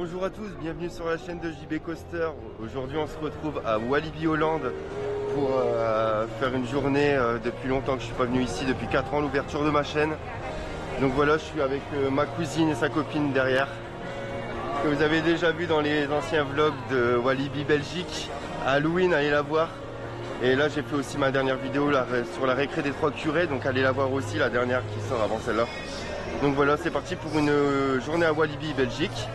Bonjour à tous, bienvenue sur la chaîne de JB Coaster. Aujourd'hui on se retrouve à Walibi Holland pour faire une journée. Depuis longtemps que je suis pas venu ici, depuis 4 ans, l'ouverture de ma chaîne. Donc voilà, je suis avec ma cousine et sa copine derrière, que vous avez déjà vu dans les anciens vlogs de Walibi Belgique. À Halloween, allez la voir. Et là j'ai fait aussi ma dernière vidéo là, sur la récré des 3 curés, donc allez la voir aussi, la dernière qui sort avant celle-là. Donc voilà, c'est parti pour une journée à Walibi Belgique.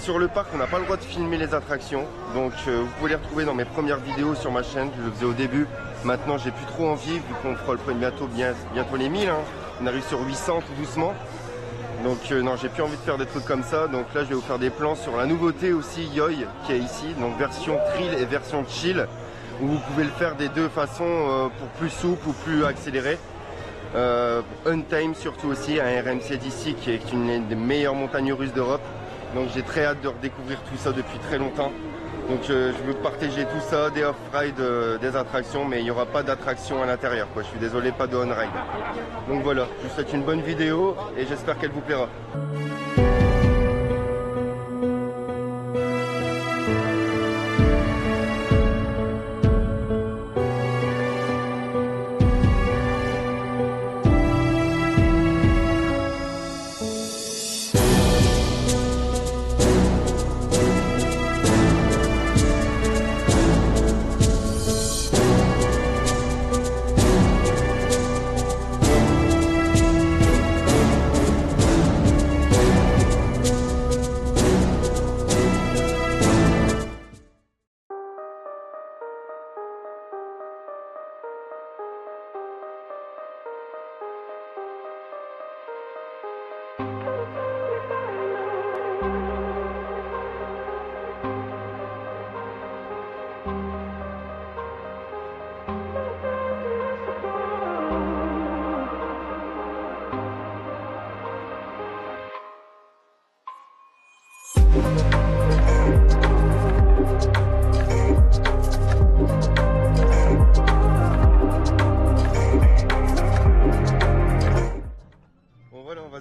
Sur le parc, on n'a pas le droit de filmer les attractions, donc vous pouvez les retrouver dans mes premières vidéos sur ma chaîne. Je le faisais au début, maintenant j'ai plus trop envie vu qu'on fera bientôt les 1000, hein. On arrive sur 800 tout doucement, donc non, j'ai plus envie de faire des trucs comme ça. Donc là je vais vous faire des plans sur la nouveauté aussi Yoi qui est ici, donc version thrill et version chill, où vous pouvez le faire des deux façons, pour plus souple ou plus accéléré. Untime surtout aussi, un RMC d'ici qui est une des meilleures montagnes russes d'Europe. Donc j'ai très hâte de redécouvrir tout ça depuis très longtemps. Donc je veux partager tout ça, des off-ride, des attractions, mais il n'y aura pas d'attractions à l'intérieur. Je suis désolé, pas de on-ride. Donc voilà, je vous souhaite une bonne vidéo et j'espère qu'elle vous plaira.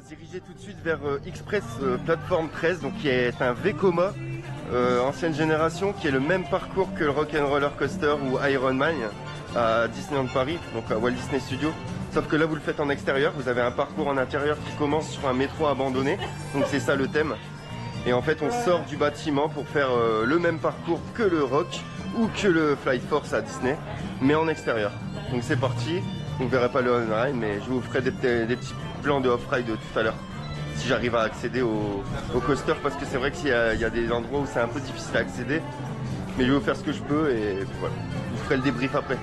Diriger tout de suite vers Express Plateforme 13, donc qui est un Vekoma ancienne génération, qui est le même parcours que le Rock'n'Roller Coaster ou Iron Man à Disneyland Paris, donc à Walt Disney Studios. Sauf que là vous le faites en extérieur, vous avez un parcours en intérieur qui commence sur un métro abandonné, donc c'est ça le thème. Et en fait on sort du bâtiment pour faire le même parcours que le Rock ou que le Flight Force à Disney, mais en extérieur. Donc c'est parti, vous ne verrez pas le on-ride, mais je vous ferai des petits plans de off-ride tout à l'heure, si j'arrive à accéder au coaster, parce que c'est vrai qu'il y a des endroits où c'est un peu difficile à accéder, mais je vais vous faire ce que je peux et voilà, je vous ferai le débrief après.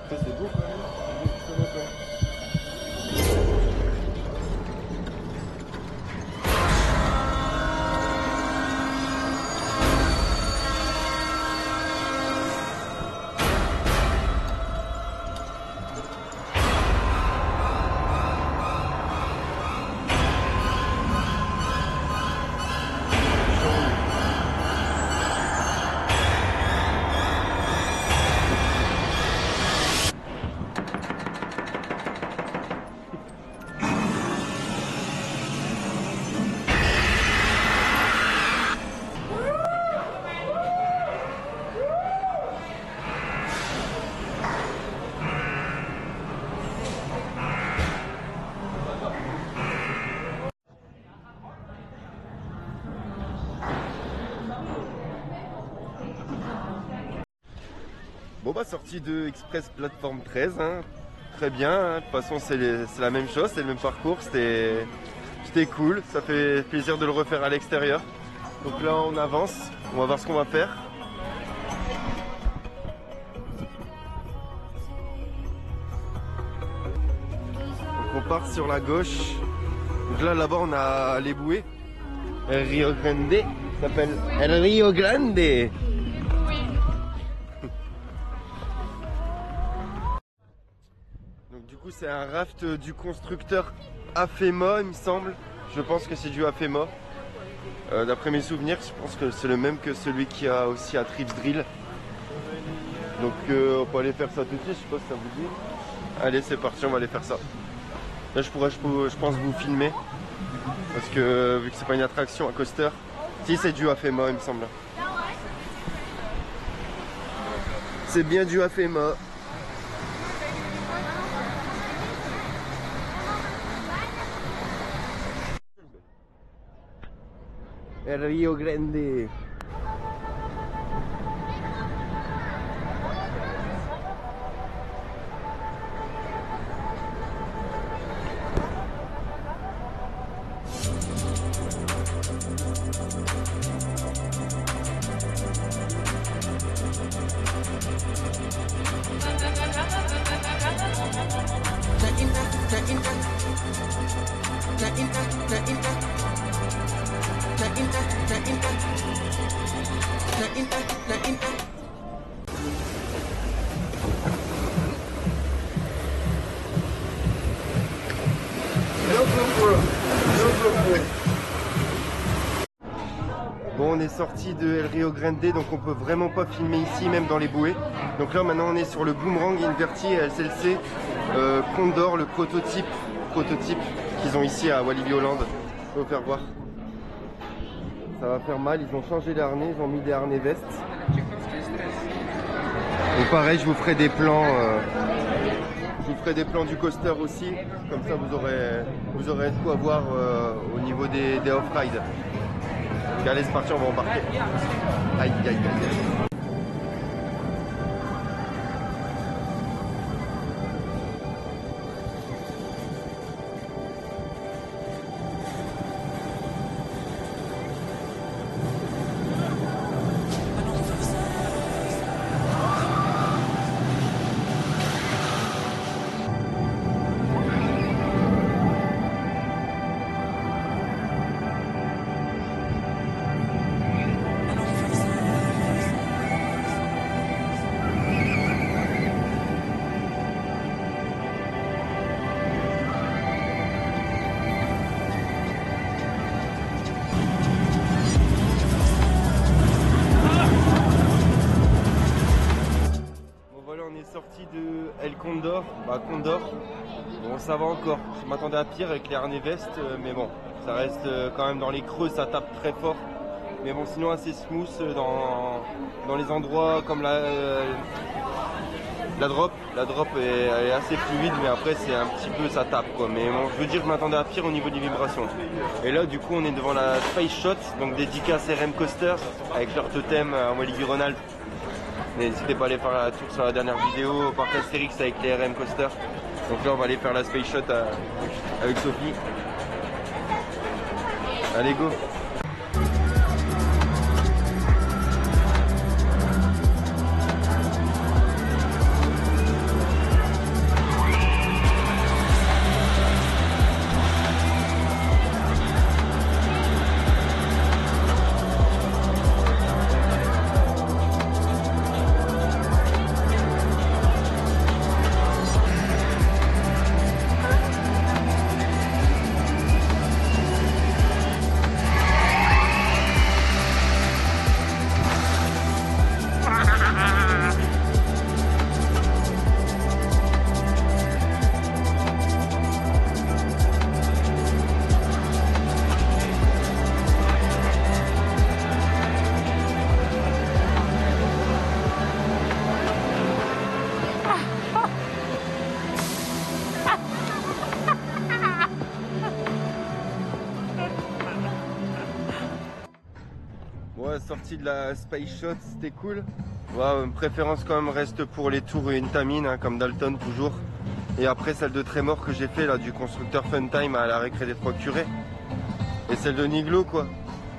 Ça c'est beau quand même. Bon bah sortie de Express Plateforme 13, hein. Très bien, hein. De toute façon c'est la même chose, c'est le même parcours, c'était cool, ça fait plaisir de le refaire à l'extérieur. Donc là on avance, on va voir ce qu'on va faire. Donc on part sur la gauche, donc là-bas on a les bouées, Rio Grande, ça s'appelle El Rio Grande. Donc du coup c'est un raft du constructeur Afema il me semble. Je pense que c'est du AFEMA. D'après mes souvenirs, je pense que c'est le même que celui qu'il y a aussi à Trips Drill. Donc on peut aller faire ça tout de suite, je sais pas si ça vous dit. Allez, c'est parti, on va aller faire ça. Là je pense vous filmer. Parce que vu que c'est pas une attraction à coaster. Si, c'est du AFEMA il me semble. C'est bien du AFEMA. El Rio Grande. Bon, on est sorti de El Rio Grande, donc on peut vraiment pas filmer ici, même dans les bouées. Donc là maintenant on est sur le Boomerang Inverti SLC Condor, le prototype qu'ils ont ici à Walibi Holland. Je vais vous faire voir. Ça va faire mal, ils ont changé les harnais, ils ont mis des harnais vestes. Et pareil, je vous ferai des plans. Je vous ferai des plans du coaster aussi, comme ça vous aurez de quoi voir au niveau des off-ride. Allez, c'est parti, on va embarquer. Aïe, aïe, aïe, aïe. Sorti de El Condor, Condor, bon ça va encore, je m'attendais à pire avec les harnais vestes, mais bon, ça reste quand même dans les creux, ça tape très fort, mais bon sinon assez smooth dans les endroits comme la drop est assez fluide, mais après c'est un petit peu, ça tape quoi, mais bon je veux dire je m'attendais à pire au niveau des vibrations. Et là du coup on est devant la Space Shot, donc dédicace RM Coaster, avec leur totem à Walibi Holland. N'hésitez pas à aller faire la tour sur la dernière vidéo, parc Astérix avec les RM Coaster. Donc là on va aller faire la Space Shot avec Sophie. Allez go! Ouais, sortie de la Space Shot, c'était cool. Ouais, préférence quand même reste pour les tours Intamin, hein, comme Dalton toujours. Et après celle de Trémor que j'ai fait là du constructeur Funtime à la récré des Trois Curés. Et celle de Niglo quoi.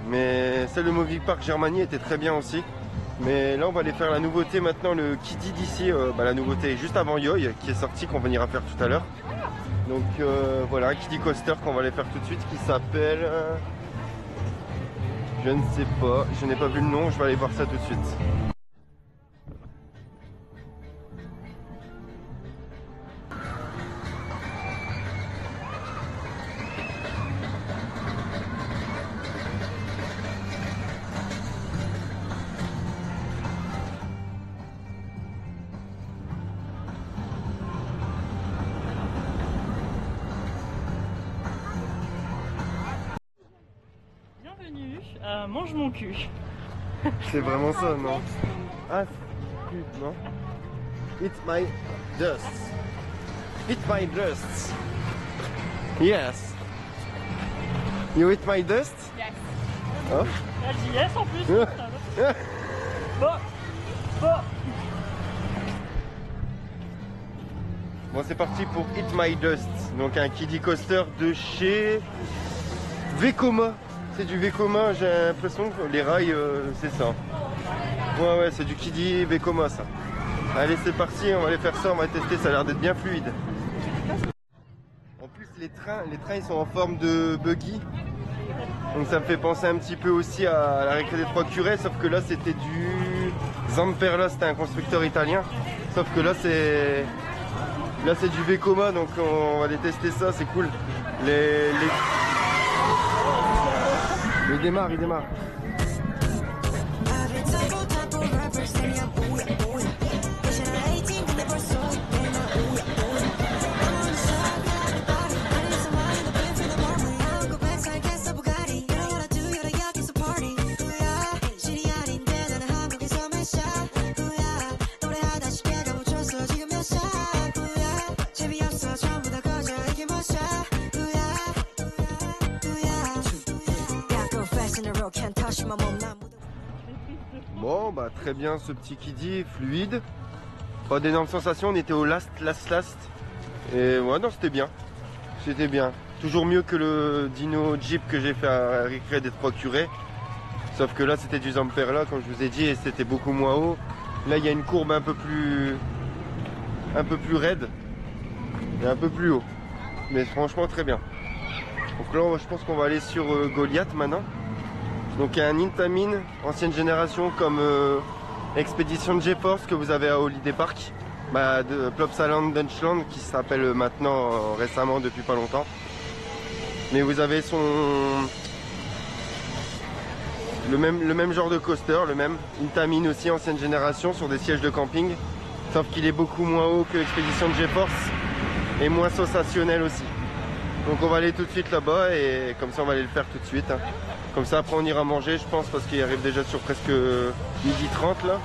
Mais celle de Movie Park Germanie était très bien aussi. Mais là on va aller faire la nouveauté maintenant, le Kiddy d'ici, la nouveauté juste avant Yoy qui est sorti, qu'on va venir à faire tout à l'heure. Donc voilà, un Kiddy Coaster qu'on va aller faire tout de suite qui s'appelle... je ne sais pas, je n'ai pas vu le nom, je vais aller voir ça tout de suite. mange mon cul. C'est vraiment ça, non? Ah, cul, non? Eat my dust. Eat my dust. Yes. You eat my dust? Yes. Oh? Elle dit yes en plus. Bon, c'est parti pour Eat My Dust. Donc un kiddie coaster de chez Vekoma. C'est du Vekoma, j'ai l'impression que les rails, c'est ça. Ouais, c'est du kiddie Vekoma ça. Allez, c'est parti, on va aller faire ça, on va tester, ça a l'air d'être bien fluide. En plus, les trains ils sont en forme de buggy. Donc ça me fait penser un petit peu aussi à la récré des Trois Curés, sauf que là c'était du Zamperla, c'était un constructeur italien. Sauf que là c'est du Vekoma, donc on va aller tester ça, c'est cool. Il démarre. Bon bah très bien ce petit kiddie fluide. Pas d'énormes sensations, on était au last. Et ouais non c'était bien. C'était bien. Toujours mieux que le Dino Jeep que j'ai fait à récré des Trois Curés. Sauf que là c'était du Zamperla comme je vous ai dit et c'était beaucoup moins haut. Là il y a une courbe un peu plus raide et un peu plus haut. Mais franchement très bien. Donc là je pense qu'on va aller sur Goliath maintenant. Donc il y a un Intamin ancienne génération comme Expedition GeForce que vous avez à Holiday Park, de Plopsaland Deutschland qui s'appelle maintenant récemment depuis pas longtemps. Mais vous avez le même genre de coaster, le même Intamin aussi ancienne génération sur des sièges de camping, sauf qu'il est beaucoup moins haut que Expedition GeForce et moins sensationnel aussi. Donc on va aller tout de suite là-bas et comme ça on va aller le faire tout de suite. Hein. Comme ça après on ira manger je pense parce qu'il arrive déjà sur presque 12h30 là.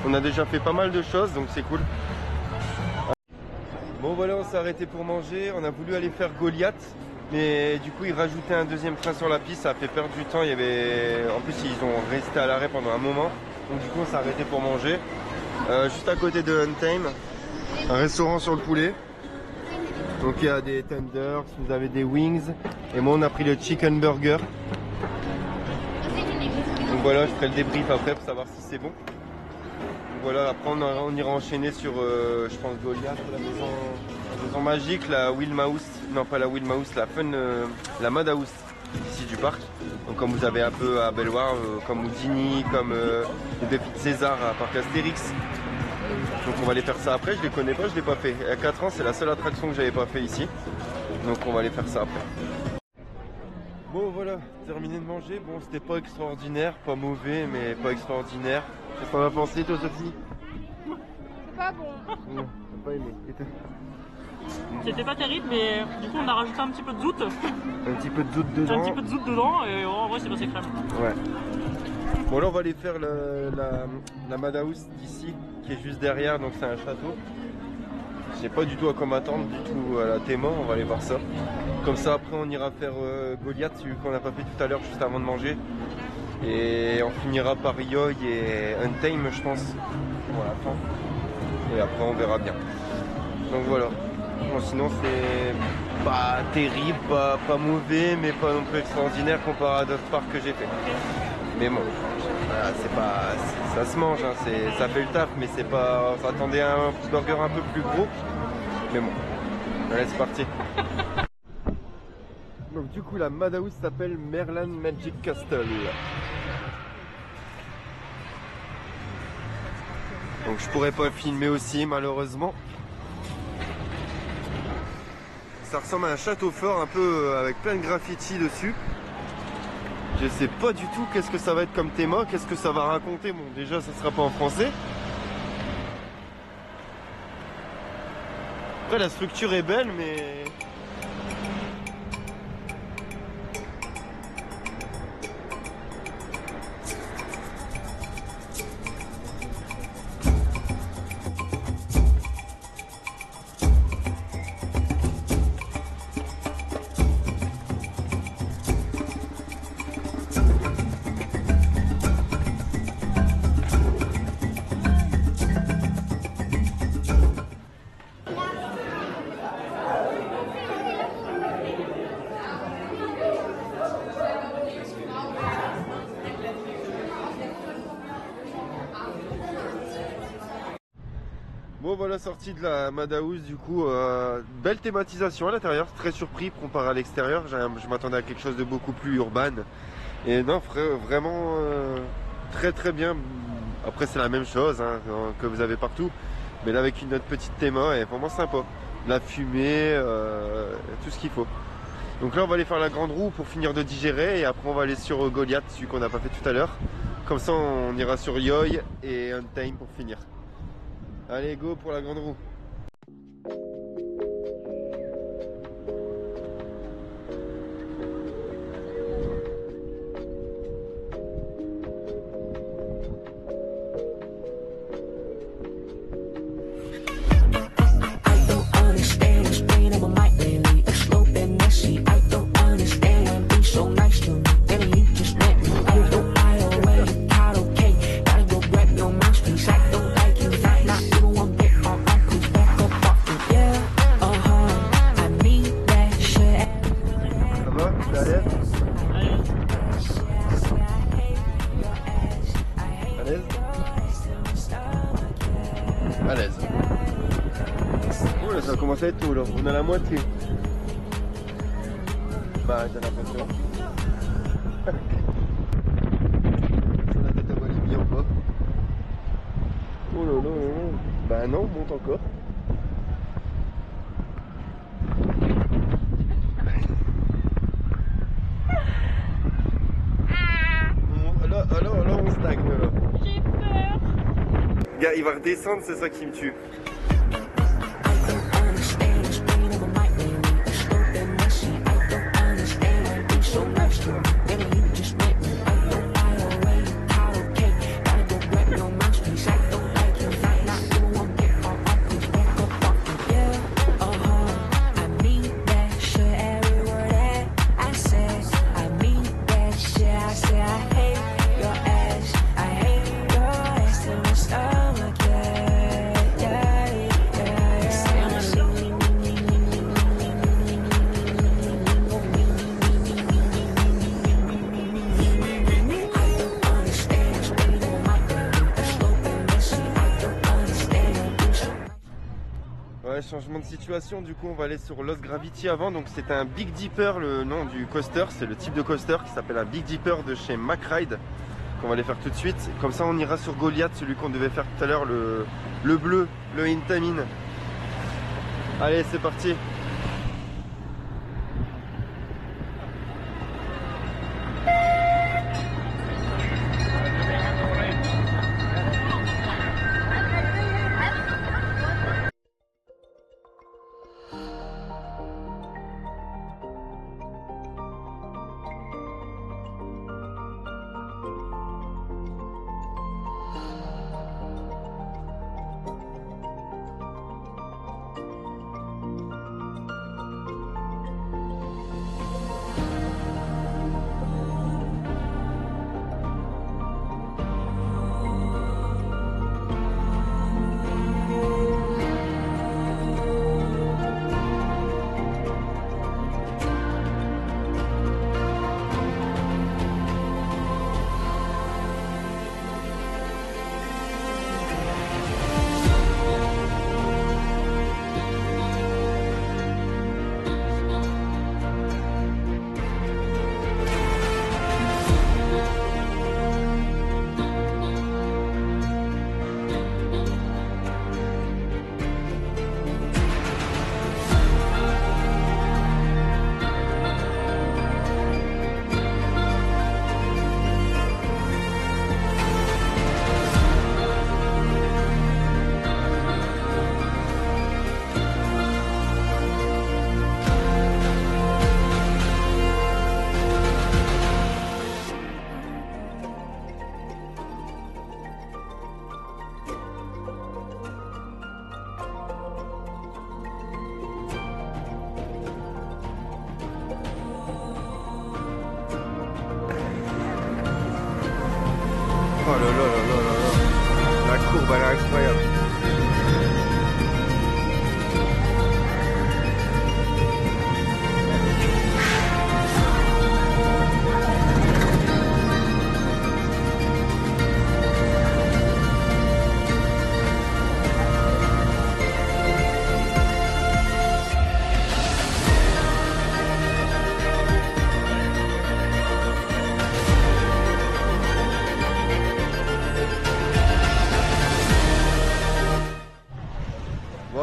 On a déjà fait pas mal de choses donc c'est cool. Bon voilà on s'est arrêté pour manger, on a voulu aller faire Goliath. Mais du coup ils rajoutaient un deuxième train sur la piste, ça a fait perdre du temps. En plus ils ont resté à l'arrêt pendant un moment. Donc du coup on s'est arrêté pour manger. Juste à côté de Untime, un restaurant sur le poulet. Donc il y a des tenders, vous avez des wings. Et moi on a pris le chicken burger. Donc voilà, je ferai le débrief après pour savoir si c'est bon. Donc voilà, après on ira enchaîner sur, je pense, Goliath, la maison magique, la Wheel Mouse, non pas la Wheel Mouse, la Madhouse ici du parc. Donc comme vous avez un peu à Belloir, comme Houdini, comme les Défis de César à Parc Astérix. Donc on va aller faire ça après, je les connais pas, je l'ai pas fait. À 4 ans c'est la seule attraction que j'avais pas fait ici. Donc on va aller faire ça après. Bon voilà, terminé de manger. Bon c'était pas extraordinaire, pas mauvais mais pas extraordinaire. Qu'est-ce que t'en as pensé toi Sophie? C'est pas bon. Non, t'as pas aimé. C'était pas terrible mais du coup on a rajouté un petit peu de zout. Un petit peu de zout dedans. Un petit peu de zout dedans et en vrai c'est passé crème. Ouais. Bon là on va aller faire la Madhouse d'ici qui est juste derrière, donc c'est un château. Je sais pas du tout à quoi m'attendre, du tout à la Théma, on va aller voir ça. Comme ça après on ira faire Goliath, celui qu'on n'a pas fait tout à l'heure juste avant de manger. Et on finira par Yoy et Untime je pense pour la fin. Et après on verra bien. Donc voilà. Bon, sinon c'est pas terrible, pas mauvais, mais pas non plus extraordinaire comparé à d'autres parcs que j'ai fait. Mais bon, voilà, c'est pas, ça se mange, hein, ça fait le taf, mais c'est pas, on s'attendait à un burger un peu plus gros. Mais bon, allez c'est parti. Donc du coup la Madhouse s'appelle Merlin Magic Castle. Donc je pourrais pas filmer aussi malheureusement. Ça ressemble à un château fort un peu avec plein de graffitis dessus. Je sais pas du tout qu'est-ce que ça va être comme thème, qu'est-ce que ça va raconter. Bon déjà ça sera pas en français. Après la structure est belle mais... Bon voilà, sortie de la Madhouse du coup, belle thématisation à l'intérieur, très surpris comparé à l'extérieur, je m'attendais à quelque chose de beaucoup plus urbain. Et non, vraiment très très bien. Après c'est la même chose hein, que vous avez partout, mais là avec une autre petite théma et vraiment sympa. La fumée, tout ce qu'il faut. Donc là on va aller faire la grande roue pour finir de digérer et après on va aller sur Goliath, celui qu'on n'a pas fait tout à l'heure. Comme ça on ira sur Yoy et Untamed pour finir. Allez go pour la grande roue. À l'aise. Oh là, ça commence à être tôt là, on a la moitié. Bah j'ai l'impression. Sur la tête à Walibi en bas. Oh là là là là. Bah non, on monte encore. Là on stagne là. J'ai peur. Gars, il va redescendre, c'est ça qui me tue. Ouais, changement de situation, du coup on va aller sur Lost Gravity avant. Donc c'est un Big Dipper, le nom du coaster, c'est le type de coaster qui s'appelle un Big Dipper de chez McRide, qu'on va aller faire tout de suite. Comme ça on ira sur Goliath, celui qu'on devait faire tout à l'heure, le bleu, le Intamin. Allez, c'est parti. Oh là là là là là là. La courbe elle est incroyable.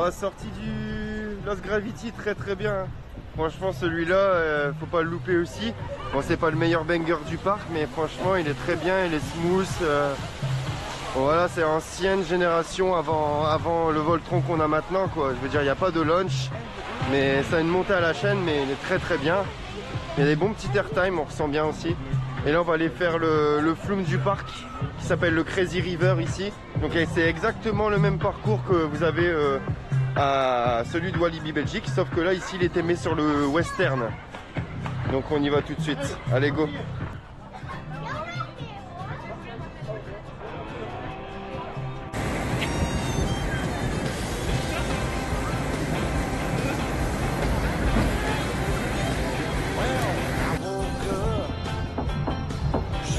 la sortie du Lost Gravity, très bien. Franchement, celui-là, faut pas le louper aussi. Bon, c'est pas le meilleur banger du parc, mais franchement, il est très bien, il est smooth. Voilà, c'est ancienne génération avant le Voltron qu'on a maintenant, quoi. Je veux dire, il n'y a pas de launch, mais ça a une montée à la chaîne, mais il est très bien. Il y a des bons petits airtime, on ressent bien aussi. Et là, on va aller faire le flume du parc qui s'appelle le Crazy River ici. Donc, c'est exactement le même parcours que vous avez à celui de Walibi Belgique, sauf que là, ici, il est aimé sur le western. Donc, on y va tout de suite. Allez, go!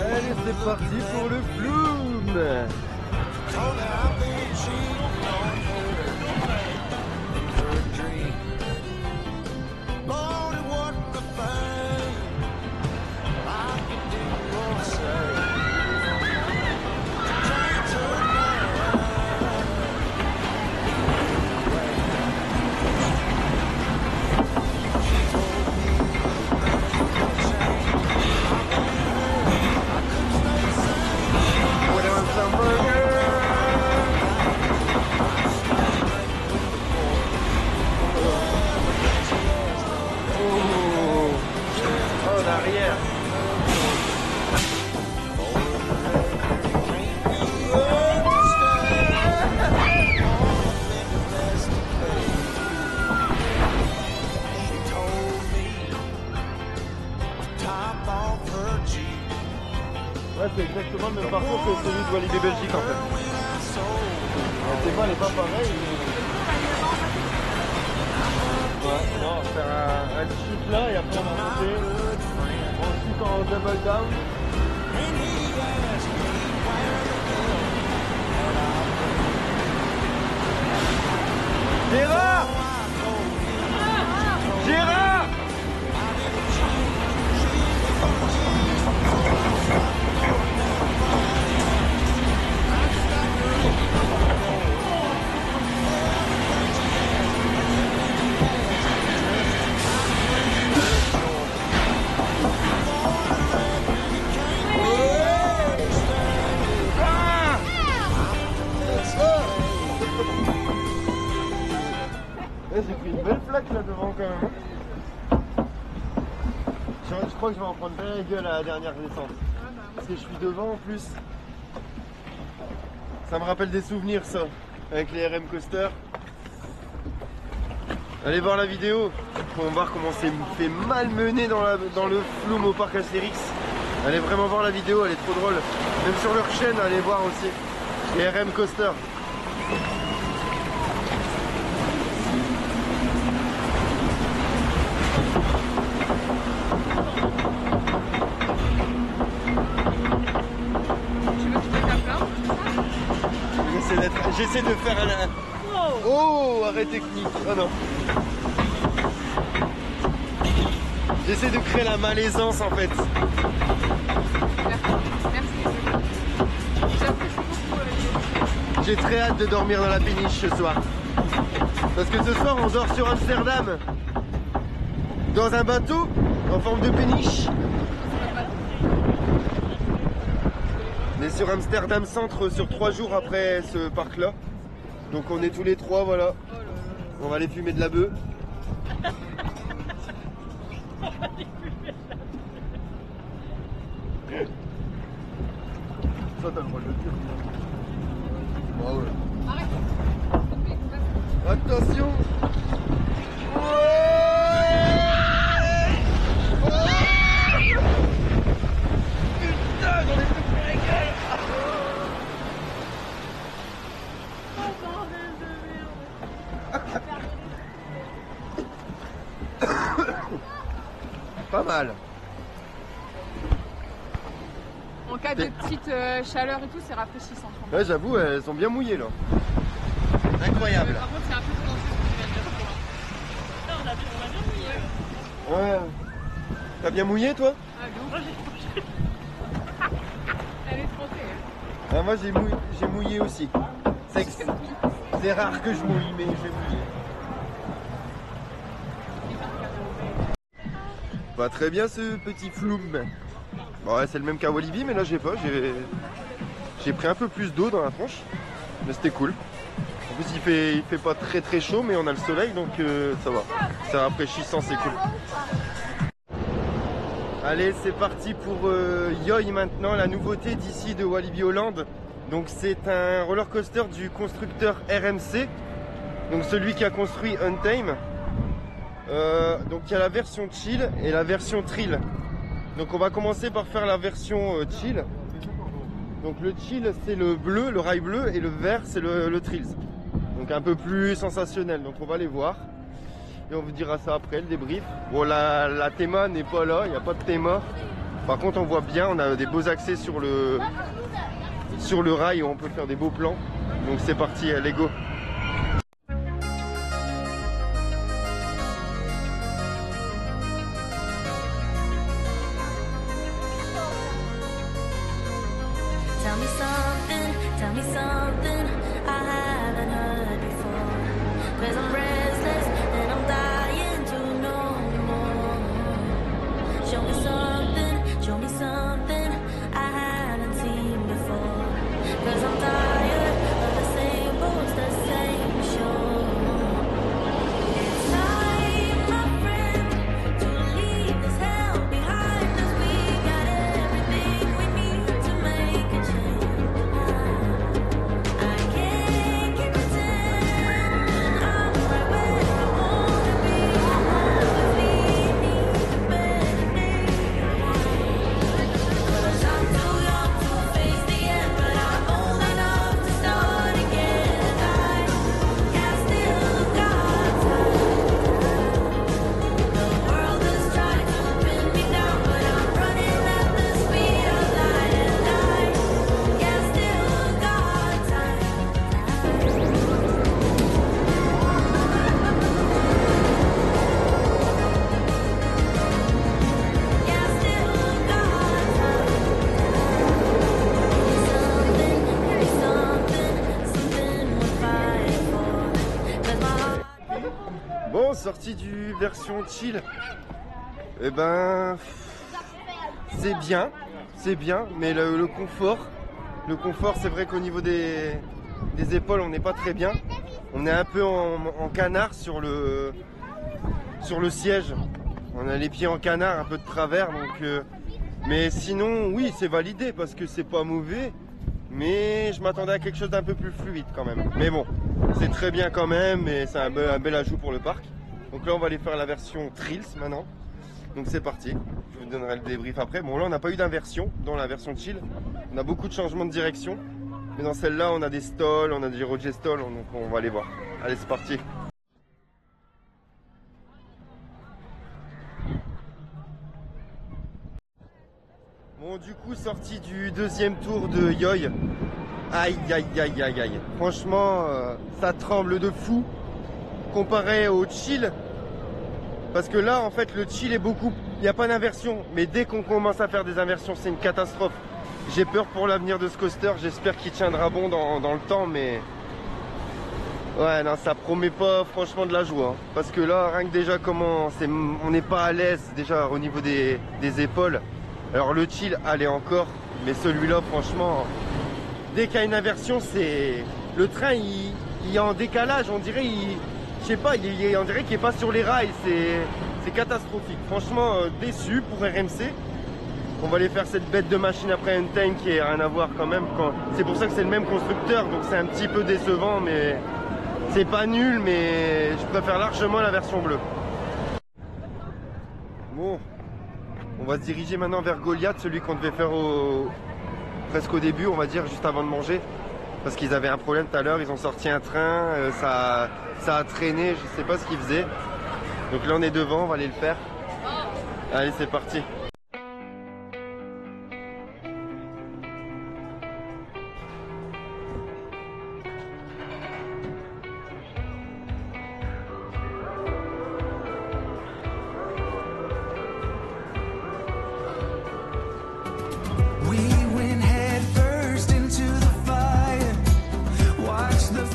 Allez, c'est parti pour le flume. Ouais, c'est exactement le même parcours que celui de Walibi Belgique en fait. C'est pas, elle est pas pareille. Ouais, non, on va faire un chute là et après on va monter. Ensuite en double down. Gérard! Gérard! J'ai pris une belle plaque là devant quand même. Je crois que je vais en prendre plein la gueule à la dernière descente. Parce que je suis devant en plus. Ça me rappelle des souvenirs ça, avec les RM Coaster. Allez voir la vidéo pour voir comment c'est fait malmener dans le flume au parc Astérix. Allez vraiment voir la vidéo, elle est trop drôle. Même sur leur chaîne, allez voir aussi. Les RM Coaster. J'essaie de faire un... Oh, arrêt technique. Oh non. J'essaie de créer la malaisance en fait. J'ai très hâte de dormir dans la péniche ce soir. Parce que ce soir on dort sur Amsterdam. Dans un bateau en forme de péniche. On est sur Amsterdam Centre sur 3 jours après ce parc là. Donc on est tous les 3, voilà. On va aller fumer de la bœuf. Ça t'as le droit de le dire. Ah ouais. Attention. Putain, j'en ai plus pour la gueule. Pas mal. En cas de petite chaleur et tout, c'est rafraîchissant. Ouais, j'avoue, elles sont bien mouillées là. Incroyable. Par contre, c'est un peu prononcé ce que tu viens de dire. Là, on a bien mouillé. Ouais. T'as bien mouillé toi? Ah, de ouf. Elle est frottée. Ah, moi j'ai mouillé aussi. C'est rare que je mouille, mais j'ai mouillé. Bah, très bien ce petit flume. Bon, ouais, c'est le même qu'à Walibi, mais là j'ai pas. J'ai pris un peu plus d'eau dans la tronche. Mais c'était cool. En plus il fait pas très très chaud, mais on a le soleil, donc ça va. C'est rafraîchissant, c'est cool. Allez, c'est parti pour Yoy maintenant, la nouveauté d'ici de Walibi Holland. Donc c'est un roller coaster du constructeur RMC, donc celui qui a construit Untamed. Donc il y a la version chill et la version thrill. Donc on va commencer par faire la version chill. Donc le chill c'est le bleu, le rail bleu, et le vert c'est le thrills. Donc un peu plus sensationnel, donc on va les voir. Et on vous dira ça après, le débrief. Bon, la théma n'est pas là, il n'y a pas de théma. Par contre on voit bien, on a des beaux accès sur le rail où on peut faire des beaux plans. Donc c'est parti, allez go. Tell me something I haven't heard before. 'Cause I'm restless and I'm dying to know more. Show me something I haven't seen before. 'Cause I'm tired of the same books, the same show. It's time, my friend, to leave this hell behind us. We got everything we need to make a change. Bon, sortie du version chill. Eh ben, c'est bien, mais le confort, c'est vrai qu'au niveau des épaules, on n'est pas très bien. On est un peu en canard sur le siège. On a les pieds en canard, un peu de travers, donc. Mais sinon, oui, c'est validé parce que c'est pas mauvais. Mais je m'attendais à quelque chose d'un peu plus fluide quand même. Mais bon, c'est très bien quand même et c'est un bel ajout pour le parc. Donc là on va aller faire la version Thrills maintenant. Donc c'est parti, je vous donnerai le débrief après. Bon là on n'a pas eu d'inversion dans la version chill. On a beaucoup de changements de direction. Mais dans celle-là on a des stalls, on a des Roger stalls, donc on va aller voir. Allez c'est parti. Bon du coup sortie du deuxième tour de Yoy. Aïe aïe aïe aïe aïe. Franchement ça tremble de fou comparé au chill. Parce que là en fait le chill est beaucoup. Il n'y a pas d'inversion. Mais dès qu'on commence à faire des inversions c'est une catastrophe. J'ai peur pour l'avenir de ce coaster. J'espère qu'il tiendra bon dans le temps. Mais ouais non ça promet pas franchement de la joie. Parce que là rien que déjà comment on n'est pas à l'aise déjà au niveau des épaules. Alors le chill allait encore, mais celui-là franchement, dès qu'il y a une inversion, c'est le train il est en décalage, on dirait je sais pas, on dirait qu'il est pas sur les rails, c'est catastrophique. Franchement déçu pour RMC. On va aller faire cette bête de machine après Untamed qui a rien à voir quand même. C'est pour ça que c'est le même constructeur, donc c'est un petit peu décevant, mais c'est pas nul, mais je préfère largement la version bleue. Bon. On va se diriger maintenant vers Goliath, celui qu'on devait faire presque au début, on va dire, juste avant de manger. Parce qu'ils avaient un problème tout à l'heure, ils ont sorti un train, ça a traîné, je sais pas ce qu'ils faisaient. Donc là on est devant, on va aller le faire. Allez c'est parti.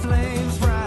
Flames rise.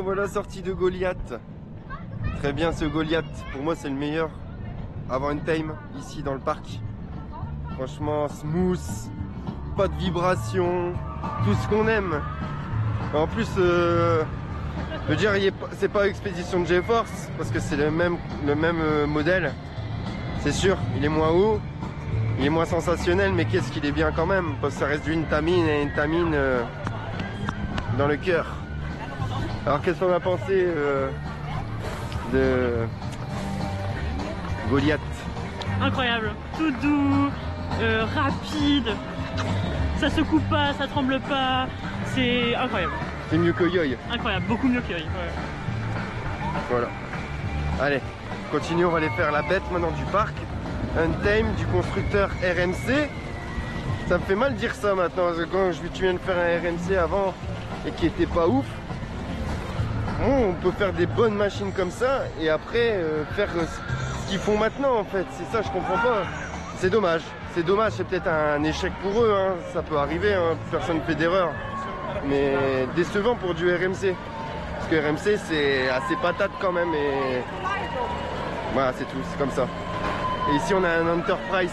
voilà sorti de Goliath. Très bien ce Goliath. Pour moi c'est le meilleur avant Time ici dans le parc. Franchement smooth, pas de vibration, tout ce qu'on aime. En plus, je veux dire, c'est pas Expédition de GeForce parce que c'est le même modèle. C'est sûr, il est moins haut, il est moins sensationnel, mais qu'est-ce qu'il est bien quand même, parce que ça reste du Intamin et Intamin dans le cœur. Alors qu'est-ce qu'on a pensé de Goliath? Incroyable, tout doux, rapide, ça se coupe pas, ça tremble pas, c'est incroyable. C'est mieux que Yoy. Incroyable, beaucoup mieux que Yoy. Ouais. Voilà. Allez, continue, on va aller faire la bête maintenant du parc. Untamed du constructeur RMC. Ça me fait mal dire ça maintenant, parce que quand tu viens de faire un RMC avant et qui était pas ouf, bon, on peut faire des bonnes machines comme ça et après faire ce qu'ils font maintenant en fait. C'est ça, je comprends pas. C'est dommage. C'est dommage, c'est peut-être un échec pour eux, hein. Ça peut arriver, hein. Personne ne fait d'erreur. Mais décevant pour du RMC. Parce que RMC c'est assez patate quand même et voilà, c'est tout, c'est comme ça. Et ici on a un Enterprise.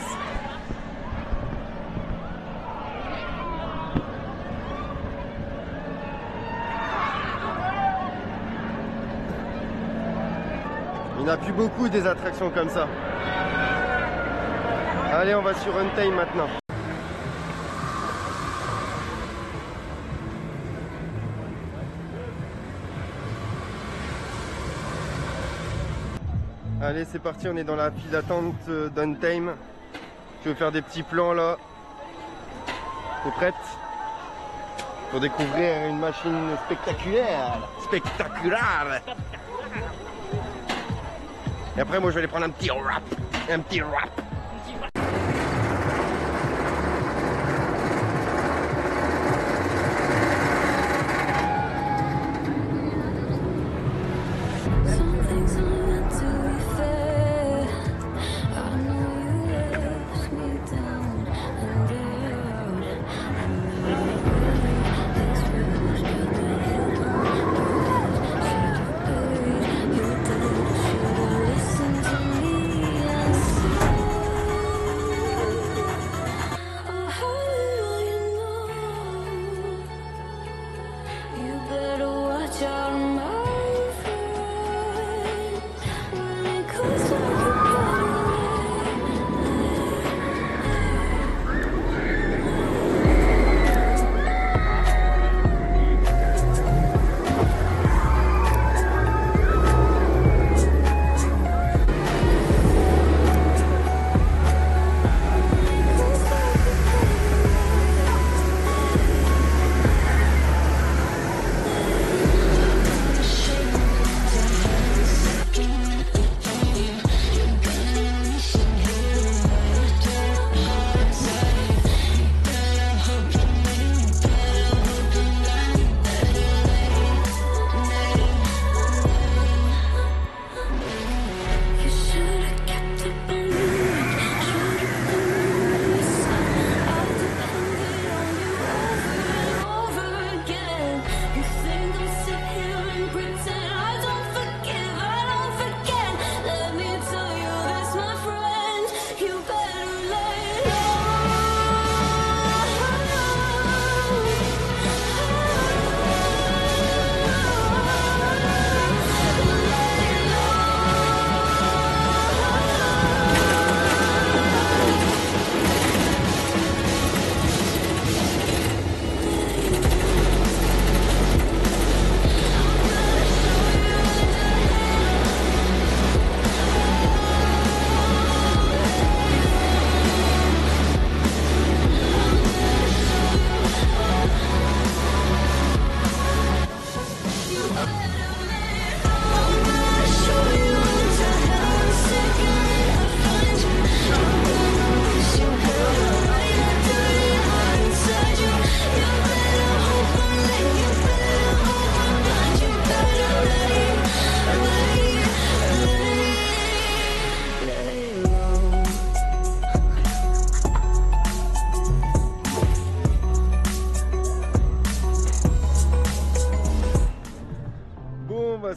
Il n'y en a plus beaucoup des attractions comme ça. Allez, on va sur Untamed maintenant. Allez, c'est parti, on est dans la file d'attente d'Untamed. Je vais faire des petits plans là. T'es prête? Pour découvrir une machine spectaculaire. Spectaculaire! Et après, moi, je vais aller prendre un petit rap. Un petit rap. Some things are meant to be fair. I know you let me down and out. Listen to me and say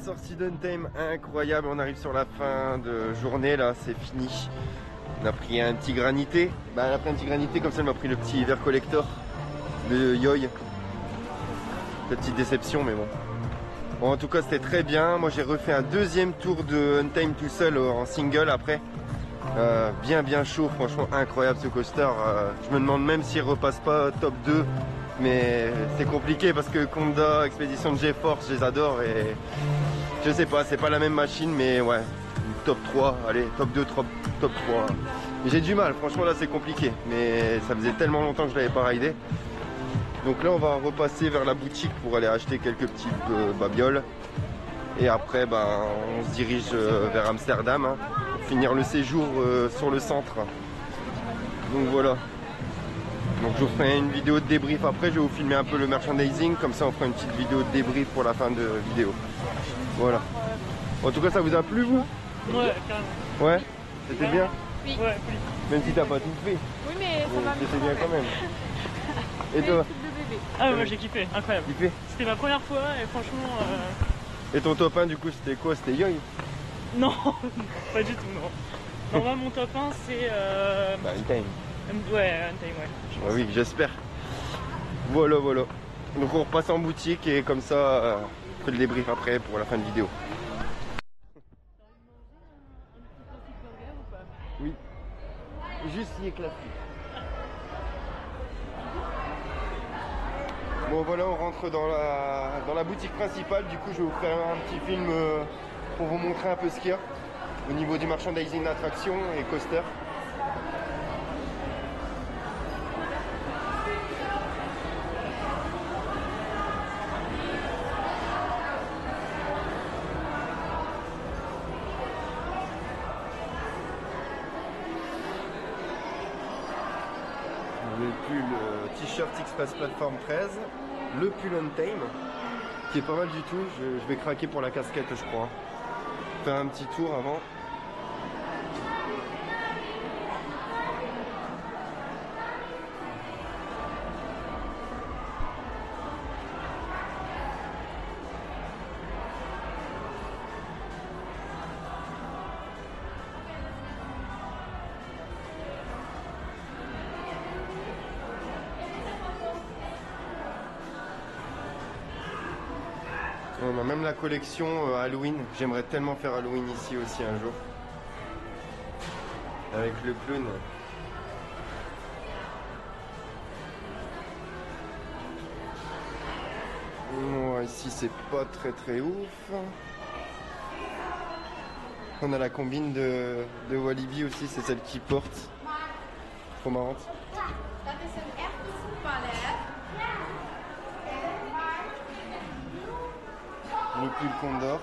sortie d'Untime incroyable, on arrive sur la fin de journée là, c'est fini. On a pris un petit granité, bah elle a pris un petit granité comme ça, elle m'a pris le petit verre collector de Yoy. Petite déception mais bon. Bon en tout cas c'était très bien, moi j'ai refait un deuxième tour de Untime tout seul en single après. Bien chaud, franchement incroyable ce coaster. Je me demande même s'il repasse pas top 2. Mais c'est compliqué parce que Conda, Expédition de GeForce, je les adore et je sais pas, c'est pas la même machine mais ouais, top 3, allez, top 2, top 3. J'ai du mal, franchement là c'est compliqué, mais ça faisait tellement longtemps que je l'avais pas raidé. Donc là on va repasser vers la boutique pour aller acheter quelques petites babioles. Et après on se dirige vers Amsterdam hein, pour finir le séjour sur le centre. Donc voilà. Donc je vous ferai une vidéo de débrief après, je vais vous filmer un peu le merchandising, comme ça on fera une petite vidéo de débrief pour la fin de vidéo. Voilà. En tout cas ça vous a plu vous? Ouais, carrément. Ouais? C'était bien? Oui. Ouais, oui. Même si t'as pas tout fait. Oui, mais ça m'a mis C'était bien quand même. Et Et toi? le truc de bébé. Ah ouais, moi j'ai kiffé, incroyable. Kiffé? C'était ma première fois et franchement... Et ton top 1 du coup c'était quoi? C'était Yoy? Non, pas du tout, non. Non, moi mon top 1 c'est... Bah Untime. Ouais, Untime, ouais. Ah oui, j'espère. Voilà. Donc on repasse en boutique et comme ça, on fait le débrief après pour la fin de vidéo. Oui. Juste y éclate. Bon voilà, on rentre dans la boutique principale. Du coup, je vais vous faire un petit film pour vous montrer un peu ce qu'il y a au niveau du merchandising d'attraction et coaster. Le pull t-shirt Express Platform 13, le pull Untime qui est pas mal du tout. Je vais craquer pour la casquette, je crois. Faire un petit tour avant. On a même la collection Halloween. J'aimerais tellement faire Halloween ici aussi un jour. Avec le clown. Ouais, ici c'est pas très ouf. On a la combine de Walibi aussi, c'est celle qui porte. Trop marrante. Dat is een echte voetballer. Le pull Condor.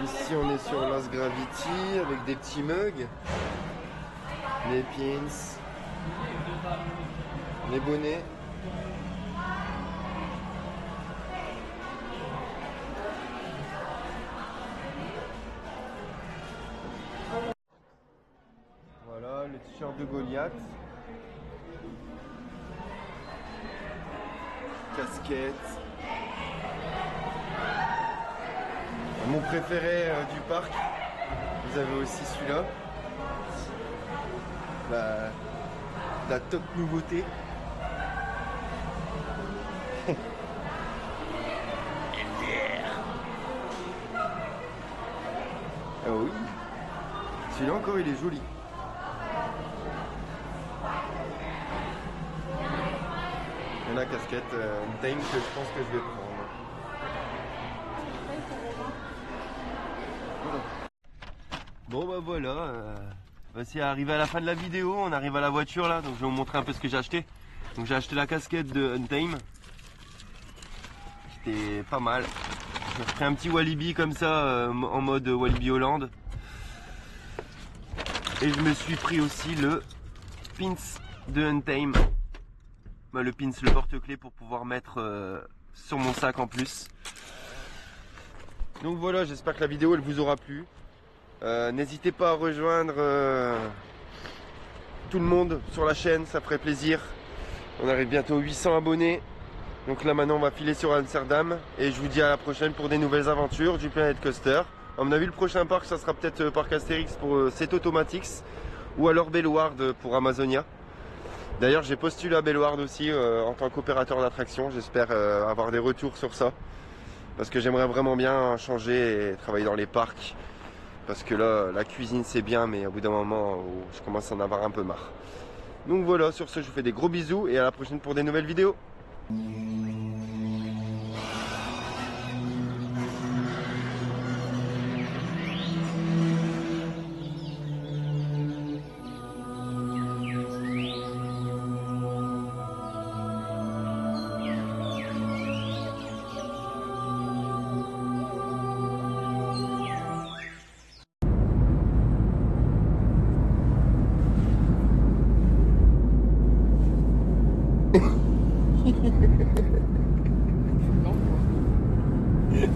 Ici on est sur Lost Gravity avec des petits mugs, les pins, les bonnets. Voilà le t-shirt de Goliath. Casquette. Mon préféré du parc, vous avez aussi celui-là. La top nouveauté. Ah oui, celui-là encore il est joli. Et la casquette Untime que je pense que je vais prendre. Bon bah voilà, c'est arrivé à la fin de la vidéo, on arrive à la voiture là, donc je vais vous montrer un peu ce que j'ai acheté. Donc j'ai acheté la casquette de Untime. C'était pas mal. J'ai pris un petit Walibi comme ça, en mode Walibi Hollande. Et je me suis pris aussi le pins de Untime. Bah, le pins, le porte-clés pour pouvoir mettre sur mon sac en plus. Donc voilà, j'espère que la vidéo elle vous aura plu. N'hésitez pas à rejoindre tout le monde sur la chaîne, ça ferait plaisir. On arrive bientôt aux 800 abonnés. Donc là maintenant on va filer sur Amsterdam et je vous dis à la prochaine pour des nouvelles aventures du Planet Coaster. À mon avis le prochain parc ça sera peut-être Parc Astérix pour Seto Automatics ou alors Bellward pour Amazonia. D'ailleurs j'ai postulé à Bellward aussi en tant qu'opérateur d'attraction, j'espère avoir des retours sur ça. Parce que j'aimerais vraiment bien changer et travailler dans les parcs. Parce que là la cuisine c'est bien mais au bout d'un moment je commence à en avoir un peu marre. Donc voilà, sur ce je vous fais des gros bisous et à la prochaine pour des nouvelles vidéos. Non, quoi.